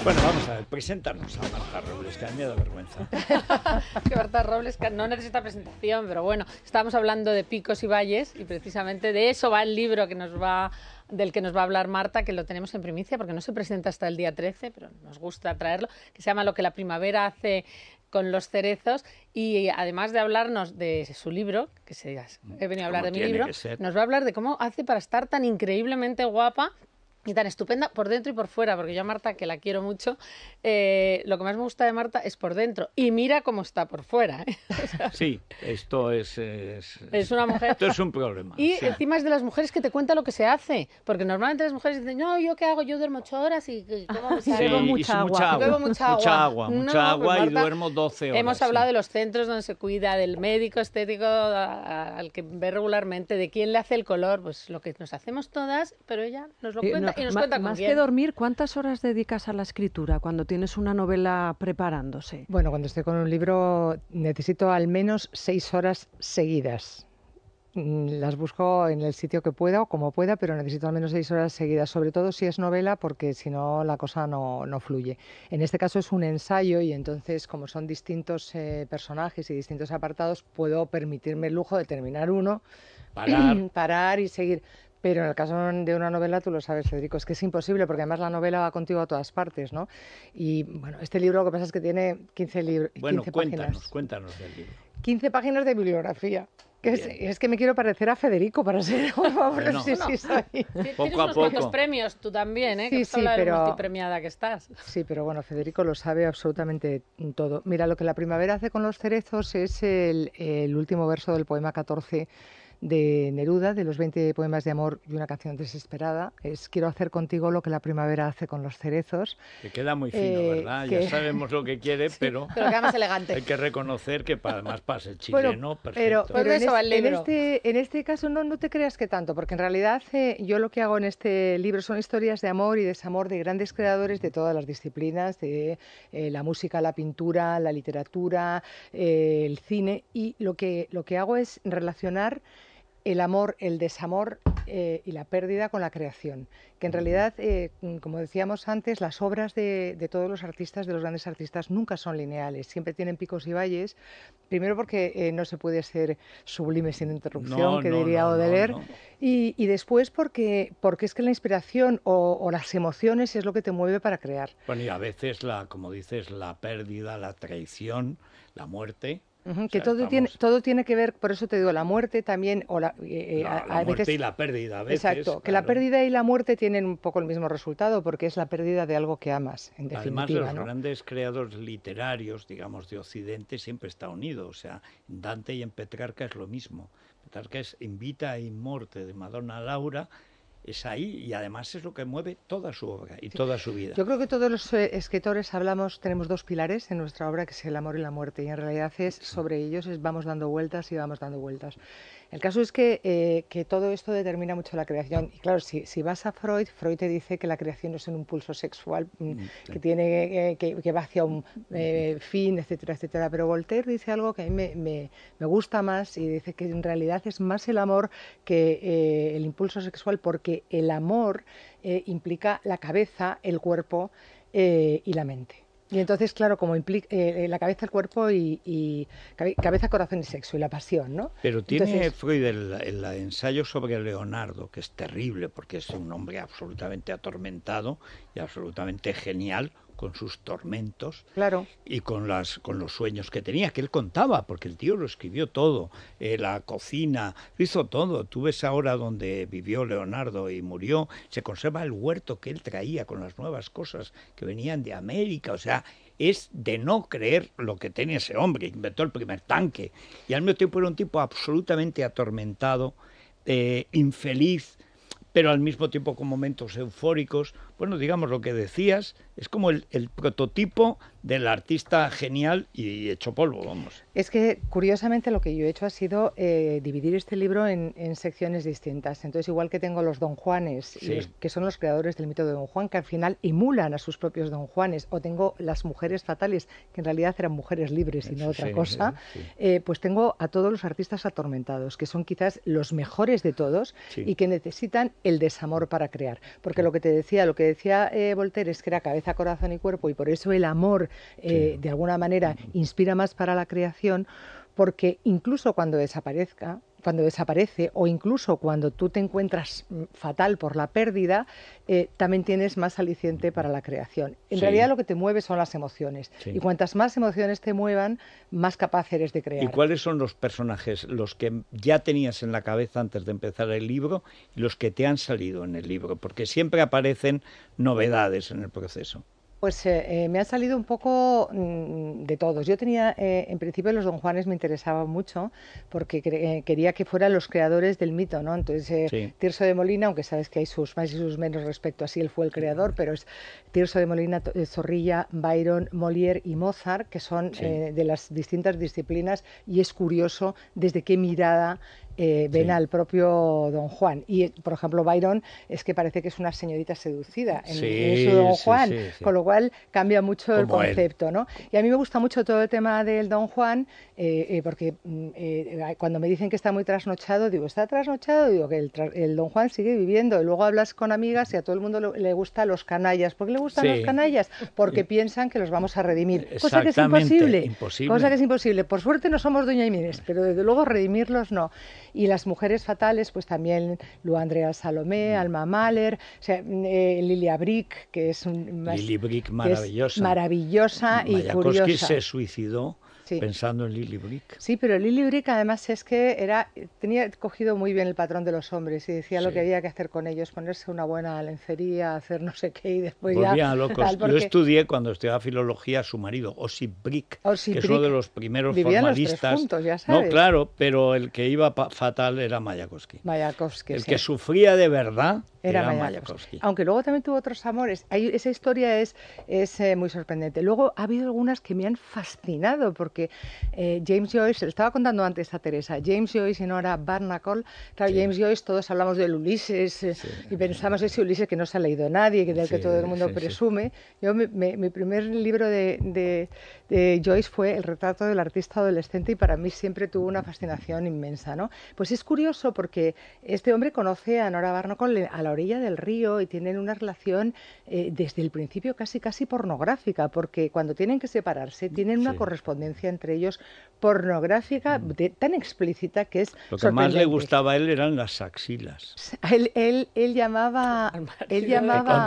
Bueno, vamos a ver, preséntanos a Marta Robles, que a mí me da vergüenza. Que Marta Robles no necesita presentación, pero bueno, estábamos hablando de picos y valles y precisamente de eso va el libro del que nos va a hablar Marta, que lo tenemos en primicia porque no se presenta hasta el día 13, pero nos gusta traerlo, que se llama Lo que la primavera hace con los cerezos, y además de hablarnos de su libro, he venido a hablar de mi libro, nos va a hablar de cómo hace para estar tan increíblemente guapa y tan estupenda por dentro y por fuera, porque yo a Marta, que la quiero mucho, lo que más me gusta de Marta es por dentro, y mira cómo está por fuera, ¿eh? O sea, sí, esto es una mujer. Esto es un problema. Y sí. Encima es de las mujeres que te cuenta lo que se hace, porque normalmente las mujeres dicen, no, ¿yo qué hago? Yo duermo 8 horas y como, sí, bebo mucha agua. Bebo mucha agua. Mucha agua y duermo 12 horas. Hemos hablado de los centros donde se cuida, del médico estético al que ve regularmente, de quién le hace el color, pues lo que nos hacemos todas, pero ella nos lo cuenta y nos cuenta con más quién. Que dormir, ¿cuántas horas dedicas a la escritura cuando tienes una novela preparándose? Bueno, cuando estoy con un libro necesito al menos 6 horas seguidas. Las busco en el sitio que pueda o como pueda, pero necesito al menos 6 horas seguidas, sobre todo si es novela, porque si no la cosa no fluye. En este caso es un ensayo y entonces, como son distintos personajes y distintos apartados, puedo permitirme el lujo de terminar uno, parar y seguir. Pero en el caso de una novela, tú lo sabes, Federico, es que es imposible, porque además la novela va contigo a todas partes, ¿no? Y bueno, este libro lo que pasa es que tiene 15 páginas. Cuéntanos del libro. 15 páginas de bibliografía. Es que me quiero parecer a Federico para ser... Bueno, sí, soy. Tienes unos cuantos premios tú también, ¿eh? Sí, que pero multipremiada que estás. Sí, pero bueno, Federico lo sabe absolutamente todo. Mira, lo que la primavera hace con los cerezos es el último verso del poema 14 de Neruda, de los 20 poemas de amor y una canción desesperada. Quiero hacer contigo lo que la primavera hace con los cerezos. Que queda muy fino, ¿verdad? Ya sabemos lo que quiere, sí, pero queda más elegante. Hay que reconocer que además pasa el chileno, perfecto. Pero en este caso no te creas que tanto, porque en realidad yo lo que hago en este libro son historias de amor y desamor de grandes creadores de todas las disciplinas, de la música, la pintura, la literatura, el cine, y lo que hago es relacionar el amor, el desamor y la pérdida con la creación. Que en realidad, como decíamos antes, las obras de todos los artistas, de los grandes artistas, nunca son lineales, siempre tienen picos y valles. Primero porque no se puede ser sublime sin interrupción, diría Baudelaire. Y después porque es que la inspiración o las emociones es lo que te mueve para crear. Bueno, y a veces, como dices, la pérdida, la traición, la muerte... que todo tiene que ver, por eso te digo, la muerte también, o la muerte y la pérdida a veces. Exacto, que la pérdida y la muerte tienen un poco el mismo resultado, porque es la pérdida de algo que amas, en definitiva. Además, los grandes creadores literarios, digamos, de Occidente, siempre está unido. O sea, en Dante y en Petrarca es lo mismo. Petrarca es In vita in morte, de Madonna Laura. Es ahí, y además es lo que mueve toda su obra y toda su vida. Yo creo que todos los escritores tenemos 2 pilares en nuestra obra, que es el amor y la muerte, y en realidad sobre ellos vamos dando vueltas y vamos dando vueltas. El caso es que todo esto determina mucho la creación, y claro, si vas a Freud te dice que la creación es un impulso sexual que va hacia un fin, etcétera, etcétera, pero Voltaire dice algo que a mí me gusta más, y dice que en realidad es más el amor que el impulso sexual, porque el amor implica la cabeza, el cuerpo y la mente. Y entonces, claro, como implica la cabeza, el cuerpo y cabeza, corazón y sexo, y la pasión, ¿no? Pero tiene Freud el ensayo sobre Leonardo, que es terrible, porque es un hombre absolutamente atormentado y absolutamente genial, con sus tormentos, claro, y con los sueños que tenía, que él contaba, porque el tío lo escribió todo, la cocina, lo hizo todo. Tú ves ahora donde vivió Leonardo y murió, se conserva el huerto que él traía con las nuevas cosas que venían de América. O sea, es de no creer lo que tenía ese hombre. Inventó el primer tanque, y al mismo tiempo era un tipo absolutamente atormentado, infeliz, pero al mismo tiempo con momentos eufóricos. Bueno, digamos, lo que decías, es como el prototipo del artista genial y hecho polvo, vamos. Es que, curiosamente, lo que yo he hecho ha sido dividir este libro en secciones distintas. Entonces, igual que tengo los Don Juanes, que son los creadores del mito de Don Juan, que al final emulan a sus propios Don Juanes, o tengo las mujeres fatales, que en realidad eran mujeres libres y no otra cosa, pues tengo a todos los artistas atormentados, que son quizás los mejores de todos y que necesitan el desamor para crear. Porque lo que te decía, lo que que decía Voltaire es que era cabeza, corazón y cuerpo, y por eso el amor, de alguna manera, inspira más para la creación, porque incluso cuando desaparece o incluso cuando tú te encuentras fatal por la pérdida, también tienes más aliciente para la creación. En realidad lo que te mueve son las emociones, y cuantas más emociones te muevan, más capaz eres de crear. ¿Y cuáles son los personajes, los que ya tenías en la cabeza antes de empezar el libro y los que te han salido en el libro? Porque siempre aparecen novedades en el proceso. Pues me han salido un poco de todos. Yo tenía, en principio, los Don Juanes me interesaban mucho porque quería que fueran los creadores del mito, ¿no? Entonces, Tirso de Molina, aunque sabes que hay sus más y sus menos respecto a si él fue el creador, pero es Tirso de Molina, Zorrilla, Byron, Molière y Mozart, que son de las distintas disciplinas, y es curioso desde qué mirada ven al propio Don Juan. Y, por ejemplo, Byron es que parece que es una señorita seducida en su Don Juan, con lo cual cambia mucho el concepto, ¿no? Y a mí me gusta mucho todo el tema del Don Juan, porque cuando me dicen que está muy trasnochado, digo, ¿está trasnochado? Digo que el Don Juan sigue viviendo, y luego hablas con amigas y a todo el mundo le gustan los canallas. ¿Por qué le gustan los canallas? Porque piensan que los vamos a redimir, cosa que es imposible. Cosa que es imposible. Por suerte no somos Doña Inés, pero desde luego redimirlos no. Y las mujeres fatales, pues también Andrea Salomé, Alma Mahler, o sea, Lilia Brick, que es Lili Brick maravillosa. Maravillosa y curiosa. Mayakovsky se suicidó pensando en Lili Brick. Sí, pero Lili Brick además es que tenía cogido muy bien el patrón de los hombres y decía lo que había que hacer con ellos, ponerse una buena lencería, hacer no sé qué y después volvían locos. Yo estudié cuando estudiaba filología a su marido, Osip Brick, que es uno de los primeros formalistas. Los tres juntos, ya sabes. No, claro, pero el que iba fatal era Mayakovsky. El que sufría de verdad era Mayakovsky. Aunque luego también tuvo otros amores. Esa historia es muy sorprendente. Luego ha habido algunas que me han fascinado, porque James Joyce, le estaba contando antes a Teresa, James Joyce y Nora Barnacle, claro, James Joyce, todos hablamos del Ulises y pensamos ese Ulises que no se ha leído nadie, del que todo el mundo presume. Yo, mi primer libro de Joyce fue El retrato del artista adolescente, y para mí siempre tuvo una fascinación inmensa, ¿no? Pues es curioso porque este hombre conoce a Nora Barnacle a la orilla del río y tienen una relación desde el principio casi pornográfica, porque cuando tienen que separarse tienen una correspondencia entre ellos pornográfica tan explícita que es lo que más le gustaba a él eran las axilas. Él llamaba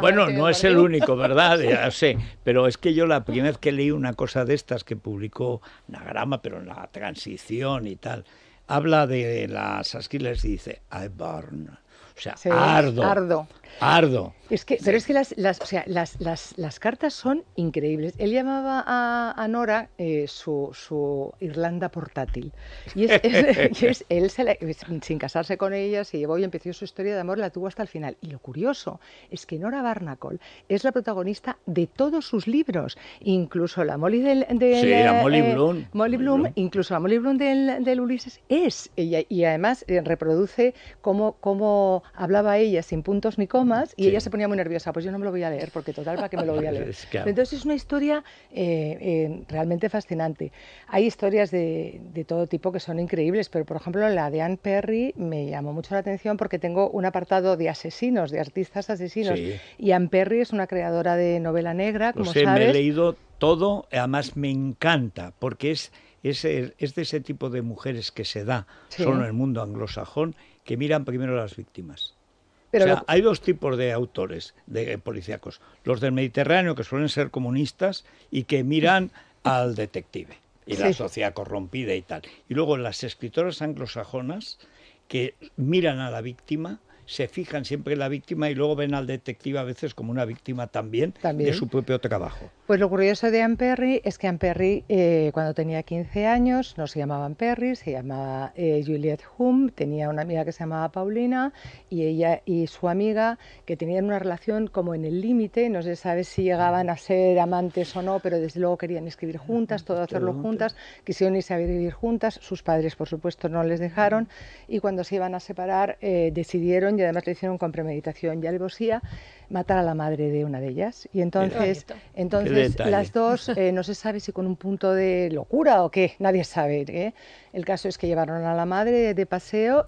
bueno, no es el único, ¿verdad? Ya sé, pero es que yo la primera vez que leí una cosa de estas que publicó Nagrama, pero en la transición y tal, habla de las axilas y dice I burn. O sea, ardo. Pero es que las cartas son increíbles. Él llamaba a Nora su Irlanda portátil. Y él sin casarse con ella, se llevó y empezó su historia de amor, la tuvo hasta el final. Y lo curioso es que Nora Barnacle es la protagonista de todos sus libros, incluso la Molly Bloom, incluso la Molly Bloom del Ulises es ella, y además reproduce cómo hablaba ella sin puntos ni comas, y ella se ponía muy nerviosa, pues yo no me lo voy a leer, porque total, ¿para qué me lo voy a leer? Claro. Entonces es una historia realmente fascinante. Hay historias de todo tipo que son increíbles, pero por ejemplo la de Anne Perry me llamó mucho la atención porque tengo un apartado de asesinos, de artistas asesinos, y Anne Perry es una creadora de novela negra, como sabes. Me he leído todo, además me encanta, porque es de ese tipo de mujeres que se da solo en el mundo anglosajón, que miran primero a las víctimas. Pero hay dos tipos de autores de policíacos. Los del Mediterráneo, que suelen ser comunistas y que miran al detective y la sociedad corrompida y tal. Y luego las escritoras anglosajonas, que miran a la víctima, se fijan siempre en la víctima y luego ven al detective a veces como una víctima también de su propio trabajo. Pues lo curioso de Anne Perry es que Anne Perry, cuando tenía 15 años, no se llamaba Anne Perry, se llamaba Juliette Hume, tenía una amiga que se llamaba Paulina, y ella y su amiga, que tenían una relación como en el límite, no se sabe si llegaban a ser amantes o no, pero desde luego querían escribir juntas, todo hacerlo juntas, quisieron irse a vivir juntas, sus padres por supuesto no les dejaron, y cuando se iban a separar decidieron, y además lo hicieron con premeditación y alevosía, matar a la madre de una de ellas. Y entonces detalle. las dos, no se sabe si con un punto de locura o qué, nadie sabe, ¿eh? El caso es que llevaron a la madre de paseo,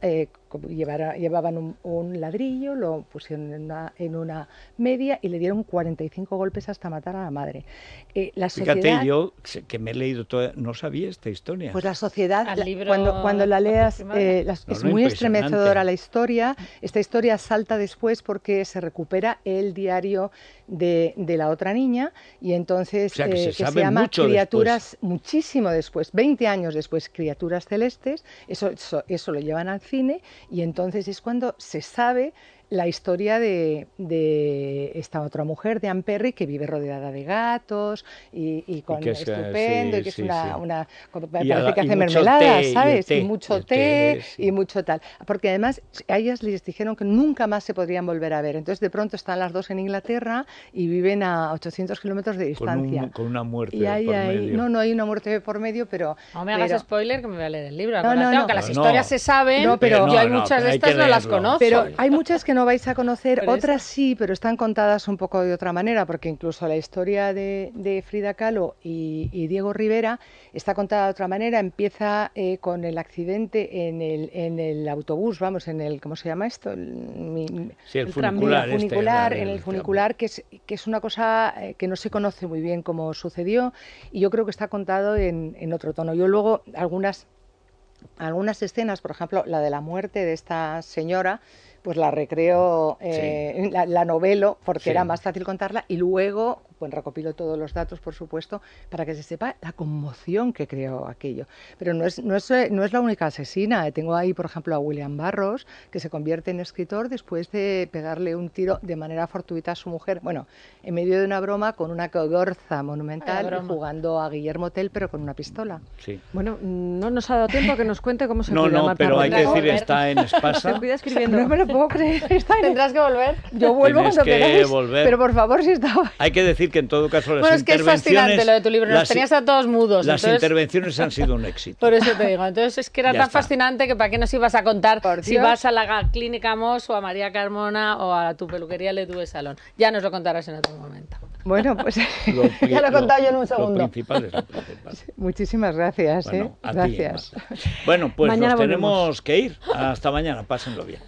llevaban un ladrillo, lo pusieron en una media y le dieron 45 golpes hasta matar a la madre. La sociedad, fíjate, yo que me he leído todo, no sabía esta historia. Pues la sociedad, libro cuando la leas, es muy impresionante. estremecedora la historia. Esta historia salta después porque se recupera el diario de la otra niña y entonces O sea, que se llama mucho Criaturas, muchísimo después, 20 años después, Criaturas Celestes, eso lo llevan al cine y entonces es cuando se sabe la historia de esta otra mujer, de Anne Perry, que vive rodeada de gatos y con que es, estupendo, sí, y que es sí, una Y parece que hace mucho mermelada, té, ¿sabes? y Y mucho el té sí. y mucho tal. Porque además a ellas les dijeron que nunca más se podrían volver a ver. Entonces de pronto están las dos en Inglaterra y viven a 800 kilómetros de distancia. Con una muerte Y hay, por medio. no hay una muerte por medio, pero... No me hagas spoiler que me voy a leer el libro. No, Aunque las historias se saben, yo hay muchas de estas no las conozco. Pero hay muchas que no vais a conocer, Pero otras sí, pero están contadas un poco de otra manera, porque incluso la historia de Frida Kahlo y Diego Rivera está contada de otra manera. Empieza con el accidente en el autobús, vamos, en el, ¿cómo se llama esto? El funicular. En el funicular, que es una cosa que no se conoce muy bien cómo sucedió, y yo creo que está contado en otro tono. Yo luego algunas escenas, por ejemplo, la de la muerte de esta señora, pues la recreo, la novelo, porque era más fácil contarla, y luego pues recopilo todos los datos, por supuesto, para que se sepa la conmoción que creó aquello. Pero no es la única asesina. Tengo ahí, por ejemplo, a William Burroughs, que se convierte en escritor después de pegarle un tiro de manera fortuita a su mujer, bueno, en medio de una broma con una cogorza monumental, jugando a Guillermo Tell, pero con una pistola. Sí. Bueno, no nos ha dado tiempo que nos cuente cómo se cuida No, Marta pero hay que Rodríguez. decir, está en Espasa. Se cuida escribiendo. No me lo puedo creer. Tendrás que volver. Yo vuelvo Tienes cuando que queráis, volver. pero por favor, si estaba... Hay que decir que en todo caso las Bueno, es que es fascinante lo de tu libro, nos tenías a todos mudos. Las intervenciones han sido un éxito. Por eso te digo, entonces es que era tan fascinante que para qué nos ibas a contar si vas a la Clínica Moss o a María Carmona o a tu peluquería Le Due Salón. Ya nos lo contarás en otro momento. Bueno, pues ya lo he contado yo en un segundo. Lo principal es lo principal. Muchísimas gracias. Bueno, a ti, gracias. Marta. Bueno, pues Mañana nos tenemos volvemos. que ir. Hasta mañana, pásenlo bien.